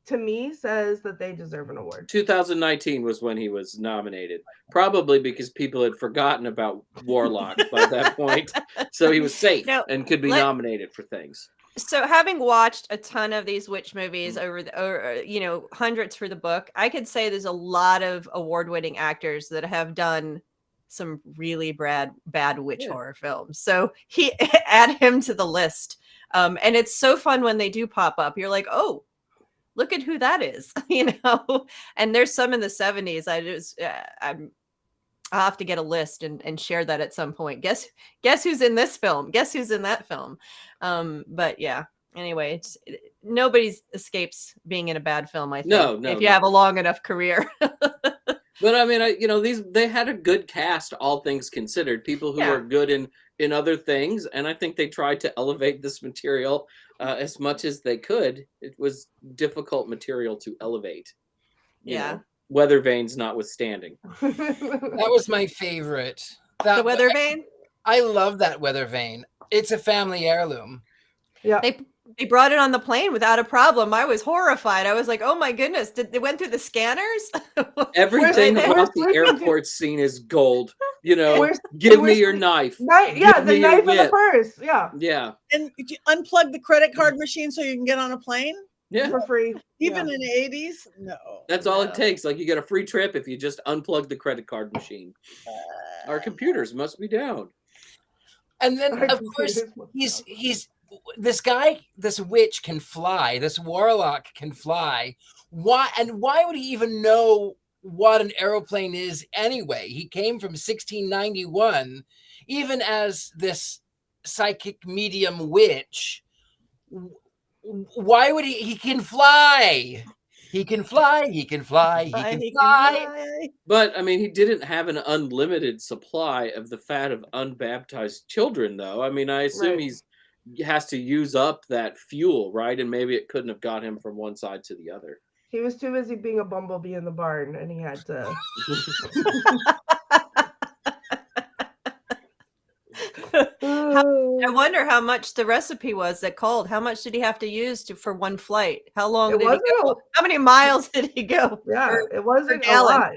to me, says that they deserve an award. 2019 was when he was nominated, probably because people had forgotten about Warlock by that point, so he was safe and could be nominated for things. So, having watched a ton of these witch movies over hundreds for the book, I could say there's a lot of award-winning actors that have done some really bad witch horror films. So he add him to the list. And it's so fun when they do pop up. You're like, oh, look at who that is, and there's some in the 70s. I'll have to get a list and share that at some point. Guess who's in this film? Guess who's in that film? But yeah, anyway, nobody escapes being in a bad film, I think. No, if you have a long enough career. But I mean, they had a good cast, all things considered. People who are good in other things, and I think they tried to elevate this material as much as they could. It was difficult material to elevate. You know, weather vanes notwithstanding. That was my favorite. The weather vane? I love that weather vane. It's a family heirloom. Yeah. They brought it on the plane without a problem. I was horrified. I was like, oh my goodness. They went through the scanners? Everything about the airport scene is gold. Give me your knife. The knife and the purse. Yeah. Yeah. And you unplug the credit card machine so you can get on a plane? Yeah. For free. Even in the 80s? No. That's all it takes. Like, you get a free trip if you just unplug the credit card machine. Our computers must be down. And then, of course, he's this guy, this witch can fly. This warlock can fly. Why would he even know what an aeroplane is anyway? He came from 1691, even as this psychic medium witch. Why would he can fly? He can fly, he can fly, he can fly. But, I mean, he didn't have an unlimited supply of the fat of unbaptized children, though. I mean, I assume he has to use up that fuel, right? And maybe it couldn't have got him from one side to the other. He was too busy being a bumblebee in the barn, and he had to... I wonder how much the recipe was that called. How much did he have to use for one flight? How long did he go? How many miles did he go? Yeah, it wasn't a lot.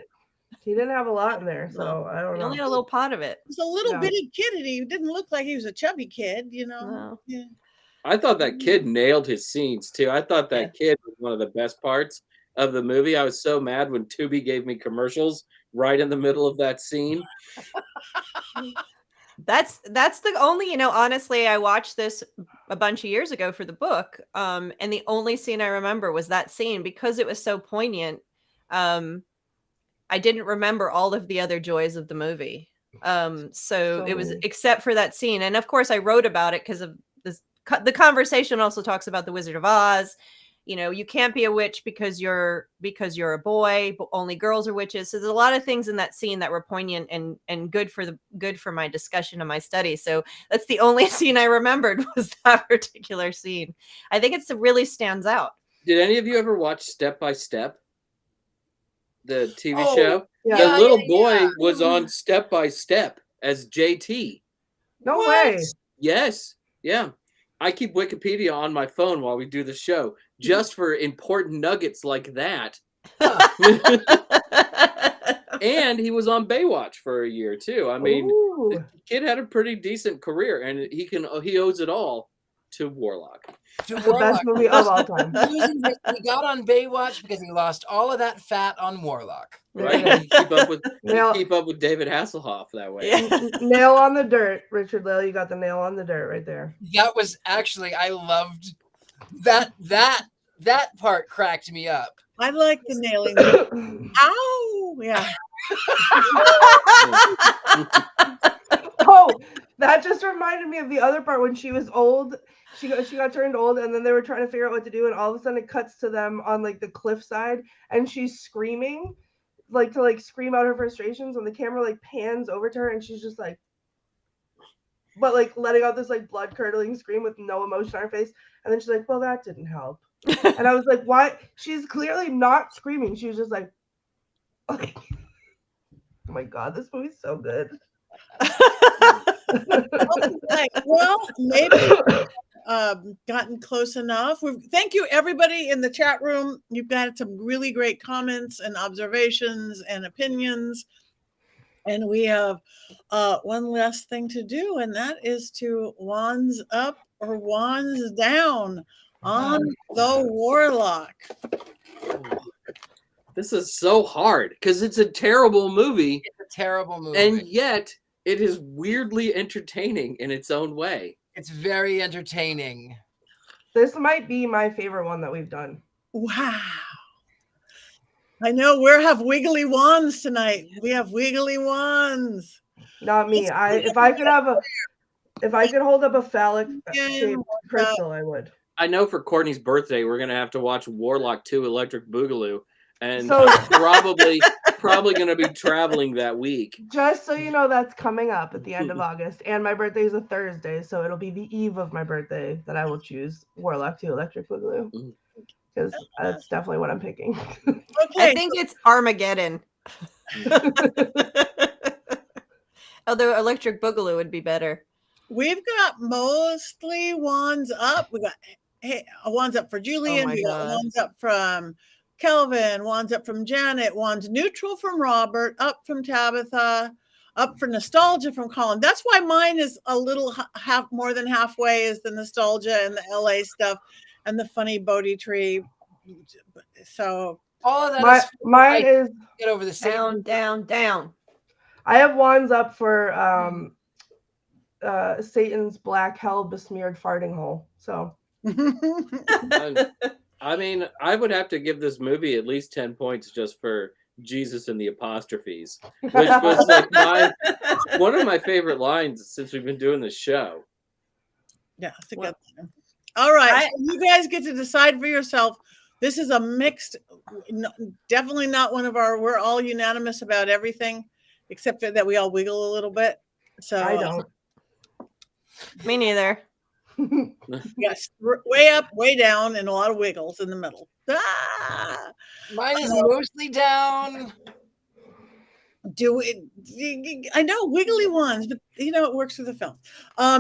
He didn't have a lot in there, so I don't know. He only had a little pot of it. He was a little bitty kid, and he didn't look like he was a chubby kid, you know. No. Yeah. I thought that kid nailed his scenes too. I thought that kid was one of the best parts of the movie. I was so mad when Tubi gave me commercials right in the middle of that scene. That's the only, honestly, I watched this a bunch of years ago for the book. And the only scene I remember was that scene because it was so poignant. I didn't remember all of the other joys of the movie. So it was except for that scene. And of course I wrote about it because of this. The conversation also talks about the Wizard of Oz. You can't be a witch because you're a boy, but only girls are witches. So there's a lot of things in that scene that were poignant and good for my discussion and my study. So that's the only scene I remembered was that particular scene. I think it really stands out. Did any of you ever watch Step by Step? The TV show? Yeah. The little boy was on Step by Step as JT. No way. Yes. Yeah. I keep Wikipedia on my phone while we do the show just for important nuggets like that. And he was on Baywatch for a year too. I mean, the kid had a pretty decent career, and he owes it all to Warlock. The best movie of all time. He got on Baywatch because he lost all of that fat on Warlock. Right? You keep up with David Hasselhoff that way. Yeah. Nail on the dirt, Richard-Lael. You got the nail on the dirt right there. That was actually, I loved that part. Cracked me up. I like the nailing. Ow! Yeah. Oh, that just reminded me of the other part when she was old. She got turned old, and then they were trying to figure out what to do, and all of a sudden it cuts to them on like the cliffside, and she's screaming, to scream out her frustrations, and the camera like pans over to her, and she's just like, but like letting out this like blood curdling scream with no emotion on her face, and then she's like, well, that didn't help. And I was like, why? She's clearly not screaming. She was just like, okay. Oh my god, this movie's so good. Well, maybe gotten close enough. Thank you, everybody in the chat room. You've got some really great comments and observations and opinions. And we have one last thing to do, and that is to wands up or wands down on the Warlock. This is so hard because it's a terrible movie. It's a terrible movie. And yet it is weirdly entertaining in its own way. It's very entertaining. This might be my favorite one that we've done. Wow. I know we have wiggly wands tonight. We have wiggly wands. Not me. If I could hold up a phallic shaped crystal, I would. I know for Courtney's birthday, we're gonna have to watch Warlock 2 Electric Boogaloo. And so, probably going to be traveling that week. Just so you know, that's coming up at the end of August. And my birthday is a Thursday, so it'll be the eve of my birthday that I will choose Warlock 2 Electric Boogaloo. Because that's definitely what I'm picking. Okay. I think it's Armageddon. Although Electric Boogaloo would be better. We've got mostly wands up. We got wands up for Julian. We got wands up from Kelvin, wands up from Janet, wands neutral from Robert, up from Tabitha, up for nostalgia from Colin. That's why mine is a little more than halfway is the nostalgia and the LA stuff and the funny Bodhi tree. So all of that mine is get over the down. I have wands up for Satan's black hell besmeared farting hole. So I mean, I would have to give this movie at least 10 points just for Jesus and the apostrophes, which was like one of my favorite lines since we've been doing this show. Yeah, it's a good one. All right, so you guys get to decide for yourself. This is a mixed, definitely not one of our, we're all unanimous about everything, except that we all wiggle a little bit. So I don't. Me neither. Yes, way up, way down, and a lot of wiggles in the middle. Ah! Mine is mostly down. Do it. I know wiggly ones, but it works with the film.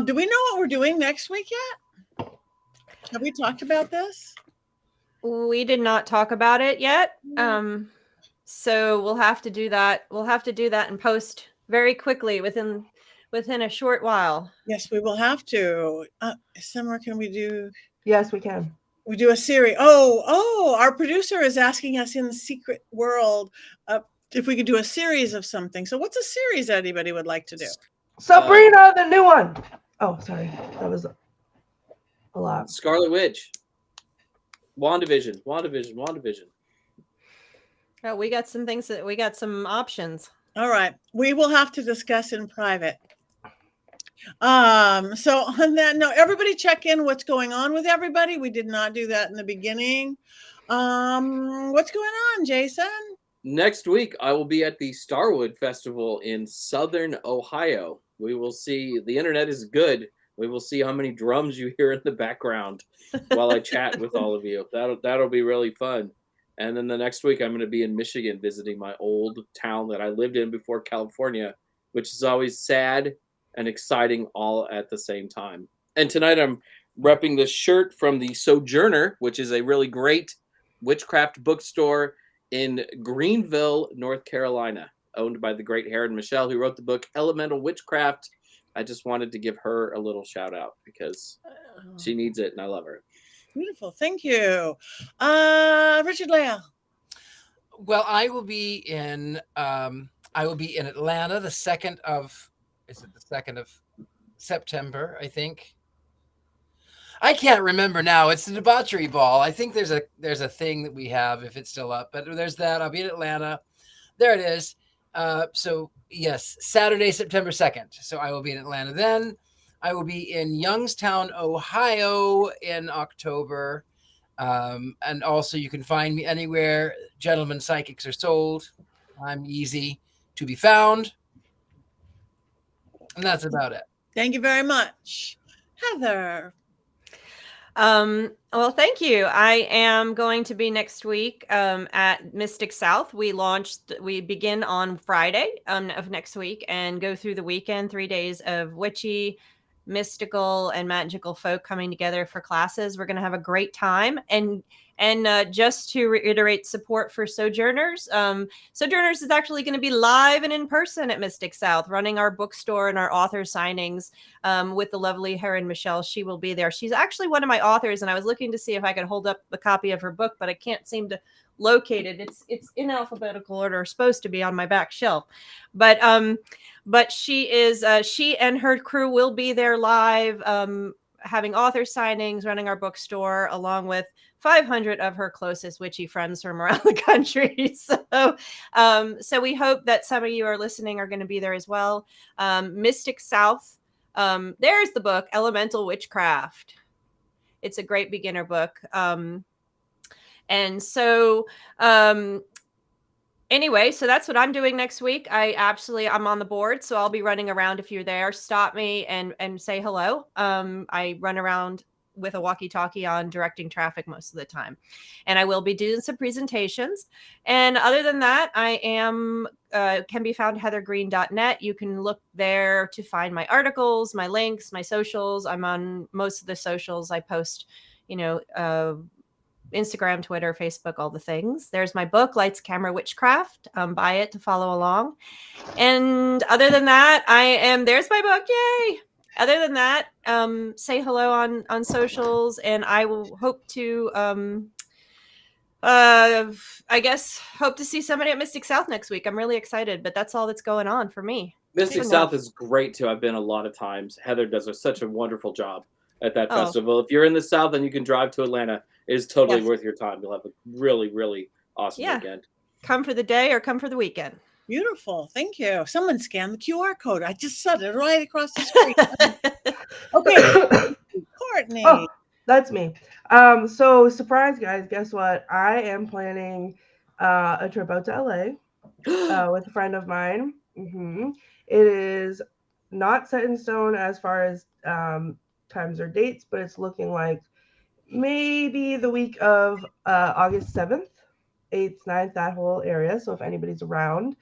Do we know what we're doing next week yet? Have we talked about this? We did not talk about it yet. So we'll have to do that. We'll have to do that and post very quickly within a short while. Yes, we will have to. Summer, can we do? Yes, we can. We do a series. Oh, our producer is asking us in the secret world if we could do a series of something. So what's a series that anybody would like to do? Sabrina, the new one. Oh, sorry. That was a lot. Scarlet Witch. WandaVision. Oh, we got some things we got some options. All right. We will have to discuss in private. So on that note, everybody check in what's going on with everybody. We did not do that in the beginning. What's going on, Jason? Next week, I will be at the Starwood Festival in Southern Ohio. We will see. The internet is good. We will see how many drums you hear in the background while I chat with all of you. That'll be really fun. And then the next week, I'm going to be in Michigan visiting my old town that I lived in before California, which is always sad and exciting all at the same time. And tonight, I'm repping this shirt from the Sojourner, which is a really great witchcraft bookstore in Greenville, North Carolina, owned by the great Heron Michelle, who wrote the book Elemental Witchcraft. I just wanted to give her a little shout out because she needs it and I love her. Beautiful. Thank you. Richard-Lael. Well, I will be in Atlanta the 2nd of September, I think. I can't remember now. It's the debauchery ball. I think there's a thing that we have if it's still up, but there's that. I'll be in Atlanta. There it is. So yes, Saturday, September 2nd. So I will be in Atlanta then. I will be in Youngstown, Ohio in October. And also you can find me anywhere Gentlemen Psychics are sold. I'm easy to be found. And that's about it. Thank you very much. Heather. Well, thank you. I am going to be next week at Mystic South. We begin on Friday of next week and go through the weekend, 3 days of witchy, mystical, and magical folk coming together for classes. We're going to have a great time. And just to reiterate support for Sojourners, Sojourners is actually going to be live and in person at Mystic South, running our bookstore and our author signings with the lovely Heron Michelle. She will be there. She's actually one of my authors, and I was looking to see if I could hold up the copy of her book, but I can't seem to locate it. It's in alphabetical order, supposed to be on my back shelf, but she and her crew will be there live, having author signings, running our bookstore, along with 500 of her closest witchy friends from around the country. So we hope that some of you are listening are going to be there as well. Mystic South. There's the book, Elemental Witchcraft. It's a great beginner book. And so, anyway, so that's what I'm doing next week. I'm on the board, so I'll be running around. If you're there, stop me and say hello. I run around with a walkie-talkie on, directing traffic most of the time, and I will be doing some presentations. And other than that, I can be found heathergreene.net. You can look there to find my articles, my links, my socials. I'm on most of the socials. I post, Instagram, Twitter, Facebook, all the things. There's my book, Lights, Camera, Witchcraft. Buy it to follow along. And other than that, there's my book. Yay. Other than that, say hello on socials, and I will hope to, hope to see somebody at Mystic South next week. I'm really excited, but that's all that's going on for me. Mystic South is great too. I've been a lot of times. Heather does such a wonderful job at that festival. If you're in the South and you can drive to Atlanta, it is totally worth your time. You'll have a really, really awesome weekend. Come for the day or come for the weekend. Beautiful. Thank you. Someone scanned the QR code. I just said it right across the screen. Okay. Courtney. Oh, that's me. So surprise, guys. Guess what? I am planning a trip out to LA with a friend of mine. It is not set in stone as far as times or dates, but it's looking like maybe the week of August 7th, 8th, 9th, that whole area. So if anybody's around,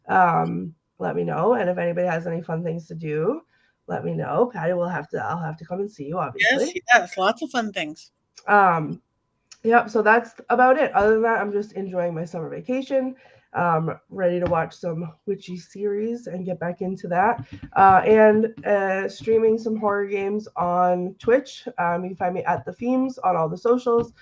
let me know. And if anybody has any fun things to do, let me know. Patty, I'll have to come and see you, obviously. Yes, lots of fun things. Yep, so that's about it. Other than that, I'm just enjoying my summer vacation. Ready to watch some witchy series and get back into that. And streaming some horror games on Twitch. You can find me at The Themes on all the socials,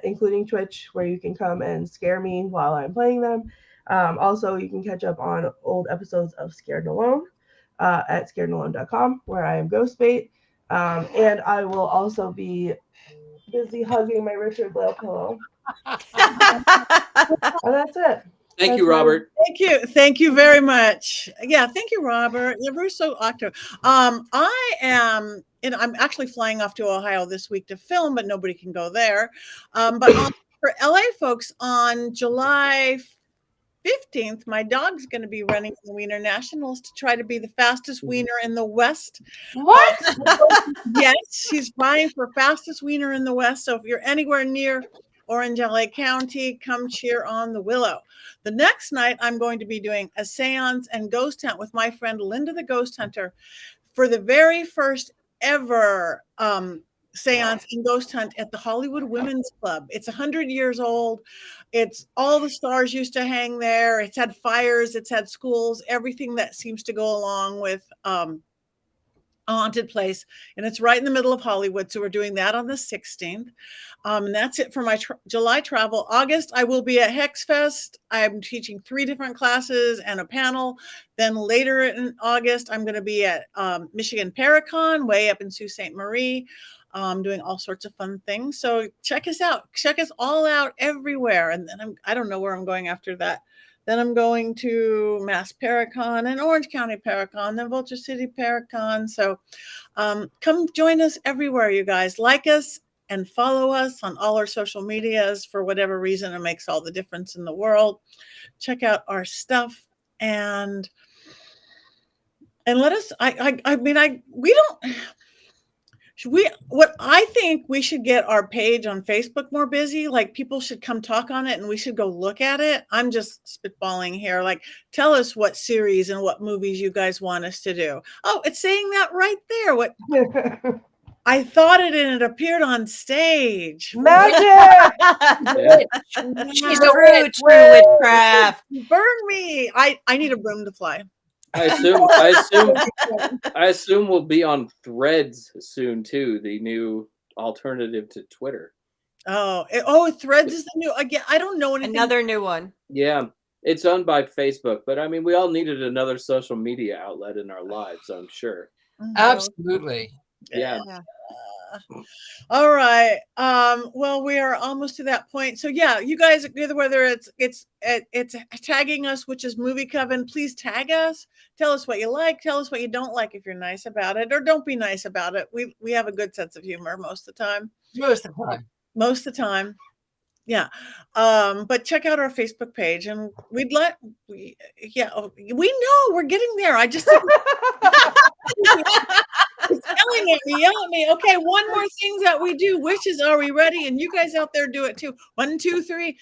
including Twitch, where you can come and scare me while I'm playing them. Also, you can catch up on old episodes of Scared and Alone at scaredandalone.com, where I am Ghostbait. And I will also be busy hugging my Richard-Lael pillow. And that's it. Thank you, Robert. Thank you very much. Yeah, thank you, Robert. You're so active. I'm actually flying off to Ohio this week to film, but nobody can go there. But for LA folks, on July 15th, my dog's going to be running the Wiener Nationals to try to be the fastest wiener in the West. What? Yes, she's vying for fastest wiener in the West. So if you're anywhere near Orange, LA County, come cheer on the Willow. The next night, I'm going to be doing a seance and ghost hunt with my friend Linda the Ghost Hunter for the very first ever seance and ghost hunt at the Hollywood Women's Club. It's 100 years old. It's all the stars used to hang there. It's had fires. It's had schools, everything that seems to go along with a haunted place. And it's right in the middle of Hollywood. So we're doing that on the 16th. And that's it for my July travel. August, I will be at Hex Fest. I'm teaching 3 different classes and a panel. Then later in August, I'm going to be at Michigan Paracon, way up in Sault Ste. Marie. Doing all sorts of fun things. So check us out. Check us all out everywhere. And then I don't know where I'm going after that. Then I'm going to Mass Paracon and Orange County Paracon, then Vulture City Paracon. So come join us everywhere, you guys. Like us and follow us on all our social medias. For whatever reason, it makes all the difference in the world. Check out our stuff and let us, what I think we should get our page on Facebook more busy. Like, people should come talk on it and we should go look at it. I'm just spitballing here. Like, tell us what series and what movies you guys want us to do. Oh, it's saying that right there. What I thought it and it appeared on stage. Magic! She's a true witchcraft. Burn me. I need a broom to fly. I assume we'll be on Threads soon too, the new alternative to Twitter. Threads is the new. Again, I don't know anything. Another new one. Yeah, it's owned by Facebook, but I mean, we all needed another social media outlet in our lives, I'm sure. Absolutely. Yeah. All right. Well, we are almost to that point. So yeah, you guys, whether it's tagging us, which is Movie Coven, please tag us. Tell us what you like. Tell us what you don't like if you're nice about it, or don't be nice about it. We have a good sense of humor most of the time. Most of the time. Yeah. But check out our Facebook page, and we know we're getting there. I just yell at me. Okay, one more thing that we do. Wishes, are we ready? And you guys out there do it too. 1, 2, 3.